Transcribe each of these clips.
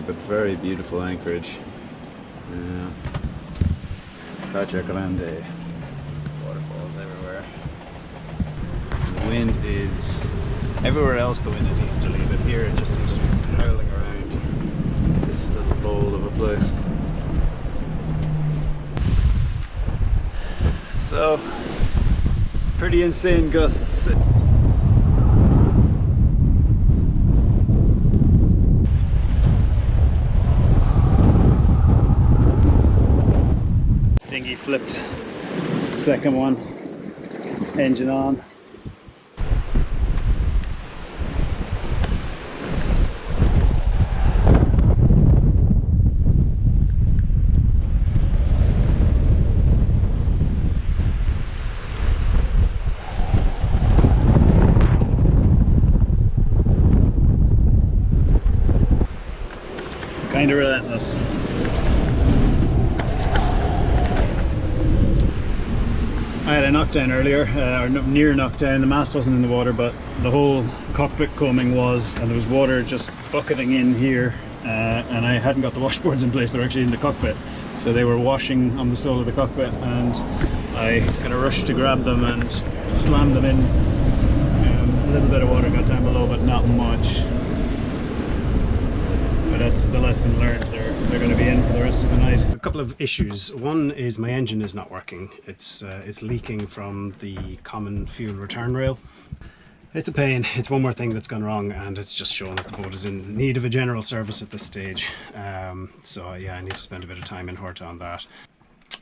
but very beautiful anchorage. Faja Grande. Waterfalls everywhere. The wind is... everywhere else the wind is easterly, but here it just seems to be howling around this little bowl of a place. So, pretty insane gusts. Dinghy flipped. It's the second one. Engine on. Kind of relentless. I had a knockdown earlier, or near knockdown. The mast wasn't in the water, but the whole cockpit combing was, and there was water just bucketing in here, and I hadn't got the washboards in place. They were actually in the cockpit, so they were washing on the sole of the cockpit, and I kind of rushed to grab them and slammed them in. A little bit of water got down below, but not much. But that's the lesson learned. They're going to be in for the rest of the night. A couple of issues. One is my engine is not working. It's leaking from the common fuel return rail. It's a pain. It's one more thing that's gone wrong, and it's just showing that the boat is in need of a general service at this stage. So yeah, I need to spend a bit of time in Horta on that.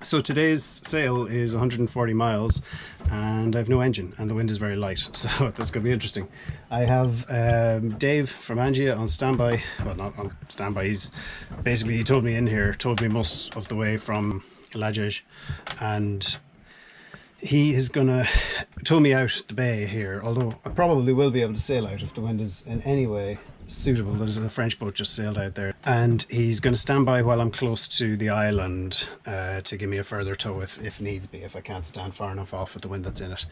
So today's sail is 140 miles and I have no engine and the wind is very light, so that's going to be interesting. I have Dave from Angia on standby. Well, not on standby, he told me in here, told me most of the way from Azores, and he is gonna tow me out the bay here, although I probably will be able to sail out if the wind is in any way suitable. There's a French boat just sailed out there, and he's going to stand by while I'm close to the island to give me a further tow if needs be, if I can't stand far enough off with the wind that's in it.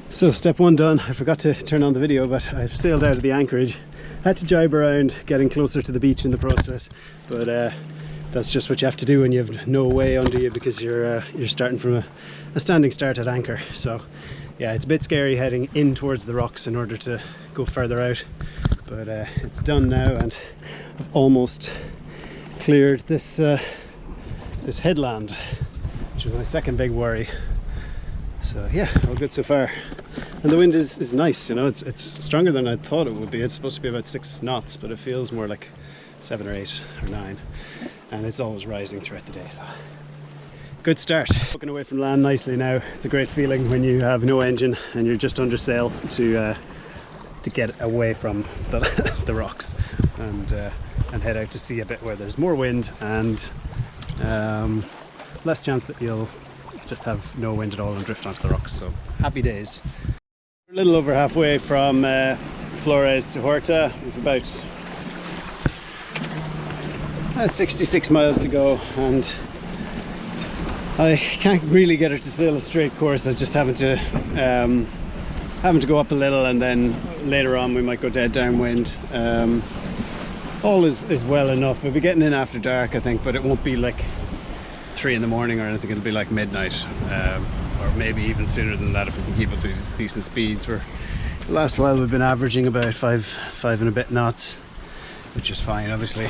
So step one done. I forgot to turn on the video, but I've sailed out of the anchorage. Had to jibe around getting closer to the beach in the process, but that's just what you have to do when you have no way under you, because you're starting from a standing start at anchor. So yeah, it's a bit scary heading in towards the rocks in order to go further out, but it's done now, and I've almost cleared this this headland, which was my second big worry. So yeah, all good so far. And the wind is nice, you know, it's stronger than I thought it would be. It's supposed to be about 6 knots, but it feels more like 7 or 8 or 9, and it's always rising throughout the day, so good start. Looking away from land nicely now. It's a great feeling when you have no engine and you're just under sail to get away from the rocks and head out to sea a bit where there's more wind and less chance that you'll just have no wind at all and drift onto the rocks. So happy days. We're a little over halfway from Flores to Horta. We've about 66 miles to go, and I can't really get her to sail a straight course. I'm just having to go up a little, and then later on we might go dead downwind. All is well enough. We'll be getting in after dark, I think, but it won't be like 3 in the morning or anything. It'll be like midnight, or maybe even sooner than that if we can keep up to decent speeds. The last while we've been averaging about five and a bit knots, which is fine, obviously.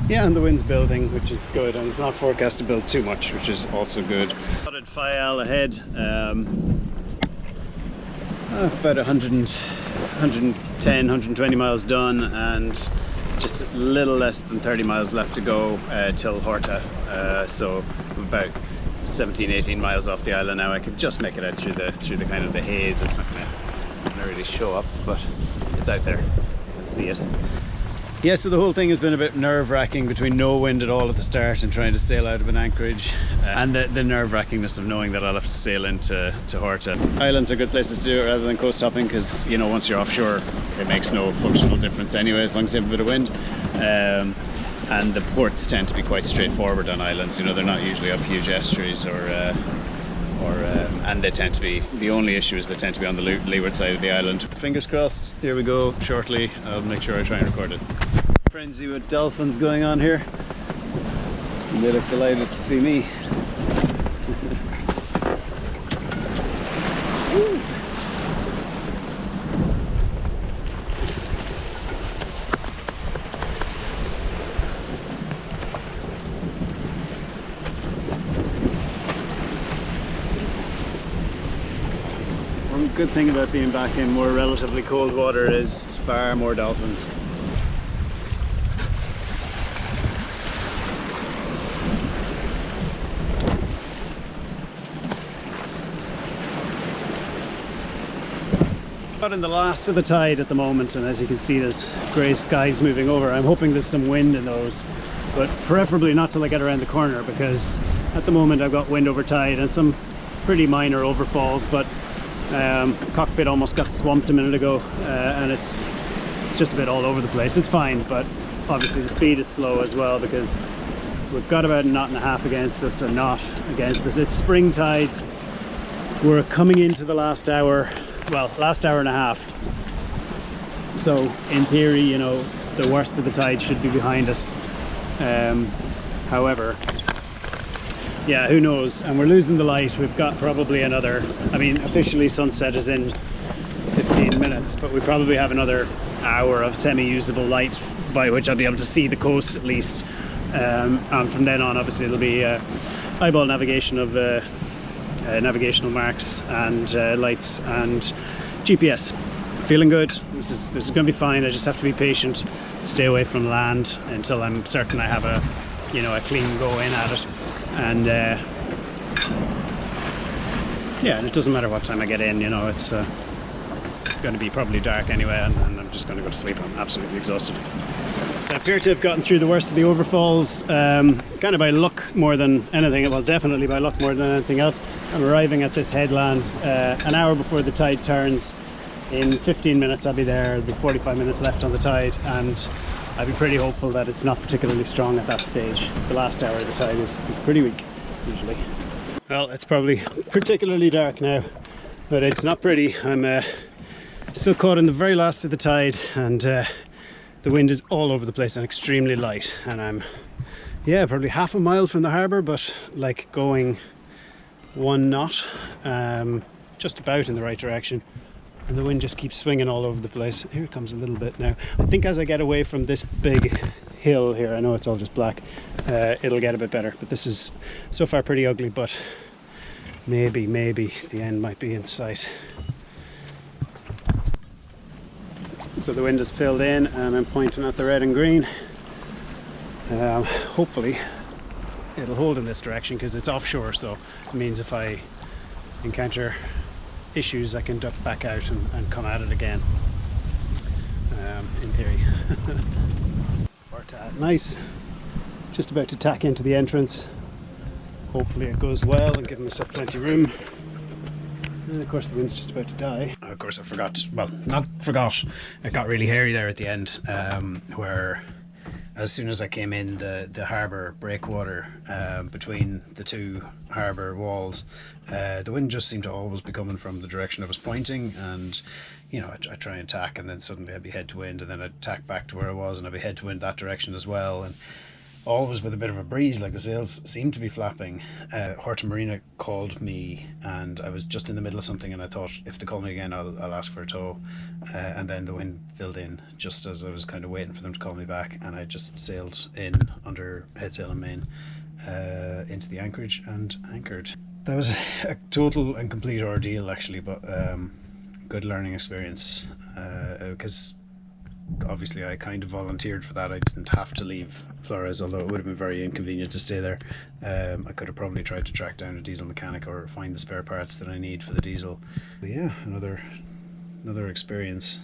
Yeah, and the wind's building, which is good, and it's not forecast to build too much, which is also good. Spotted Faial ahead, about 110, 120 miles done, and just a little less than 30 miles left to go till Horta. So about 17, 18 miles off the island now. I could just make it out through the kind of the haze. It's not gonna really show up, but it's out there. You can see it. Yeah, so the whole thing has been a bit nerve-wracking between no wind at all at the start and trying to sail out of an anchorage, and the nerve-wrackingness of knowing that I'll have to sail into Horta. Islands are good places to do it rather than coast hopping, because, you know, once you're offshore it makes no functional difference anyway, as long as you have a bit of wind. And the ports tend to be quite straightforward on islands, you know, they're not usually up huge estuaries or and they tend to be, the only issue is they tend to be on the leeward side of the island. Fingers crossed, here we go shortly. I'll make sure I try and record it. Frenzy with dolphins going on here. And they look delighted to see me. One good thing about being back in more relatively cold water is far more dolphins. Out in the last of the tide at the moment, and as you can see there's grey skies moving over. I'm hoping there's some wind in those, but preferably not till I get around the corner, because at the moment I've got wind over tide and some pretty minor overfalls, but cockpit almost got swamped a minute ago, and it's just a bit all over the place. It's fine, but obviously the speed is slow as well, because we've got about a knot and a half against us, a knot against us. It's spring tides. We're coming into the last hour, well, last hour and a half. So in theory, you know, the worst of the tide should be behind us. However, yeah, who knows? And we're losing the light. We've got probably another, I mean, officially sunset is in 15 minutes, but we probably have another hour of semi-usable light by which I'll be able to see the coast at least. And from then on, obviously, it'll be eyeball navigation of navigational marks and lights and GPS. Feeling good. This is going to be fine. I just have to be patient, stay away from land until I'm certain I have a clean go in at it. And yeah, and it doesn't matter what time I get in, you know, it's going to be probably dark anyway, and I'm just going to go to sleep. I'm absolutely exhausted. So I appear to have gotten through the worst of the overfalls, kind of by luck more than anything. Well, definitely by luck more than anything else. I'm arriving at this headland an hour before the tide turns. In 15 minutes I'll be there. There'll be 45 minutes left on the tide, and I'd be pretty hopeful that it's not particularly strong at that stage. The last hour of the tide is pretty weak, usually. Well, it's probably particularly dark now, but it's not pretty. I'm still caught in the very last of the tide, and the wind is all over the place and extremely light. And I'm, yeah, probably half a mile from the harbour, but like going 1 knot, just about in the right direction. And the wind just keeps swinging all over the place. Here it comes a little bit now. I think as I get away from this big hill here, I know it's all just black, it'll get a bit better. But this is so far pretty ugly, but maybe the end might be in sight. So the wind is filled in and I'm pointing at the red and green. Hopefully it'll hold in this direction because it's offshore, so it means if I encounter issues I can duck back out and come at it again, in theory. Horta at night, just about to tack into the entrance. Hopefully it goes well and give myself plenty of room. And of course the wind's just about to die. Of course I forgot, well, not forgot, it got really hairy there at the end, where as soon as I came in, the harbour breakwater between the two harbour walls, the wind just seemed to always be coming from the direction I was pointing, and you know, I'd try and tack, and then suddenly I'd be head to wind, and then I'd tack back to where I was and I'd be head to wind that direction as well, and always with a bit of a breeze, like the sails seemed to be flapping. Horta Marina called me and I was just in the middle of something, and I thought if they call me again I'll ask for a tow, and then the wind filled in just as I was kind of waiting for them to call me back, and I just sailed in under head sail and main into the anchorage and anchored. That was a total and complete ordeal actually, but good learning experience, because obviously I kind of volunteered for that. I didn't have to leave Flores, although it would have been very inconvenient to stay there. I could have probably tried to track down a diesel mechanic or find the spare parts that I need for the diesel. But yeah, another experience.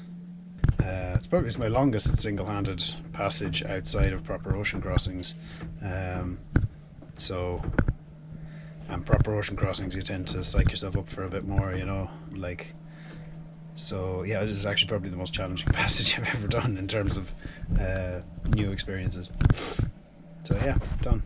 It's probably my longest single-handed passage outside of proper ocean crossings. And proper ocean crossings, you tend to psych yourself up for a bit more, you know, like. So yeah, this is actually probably the most challenging passage I've ever done in terms of new experiences. So yeah, done.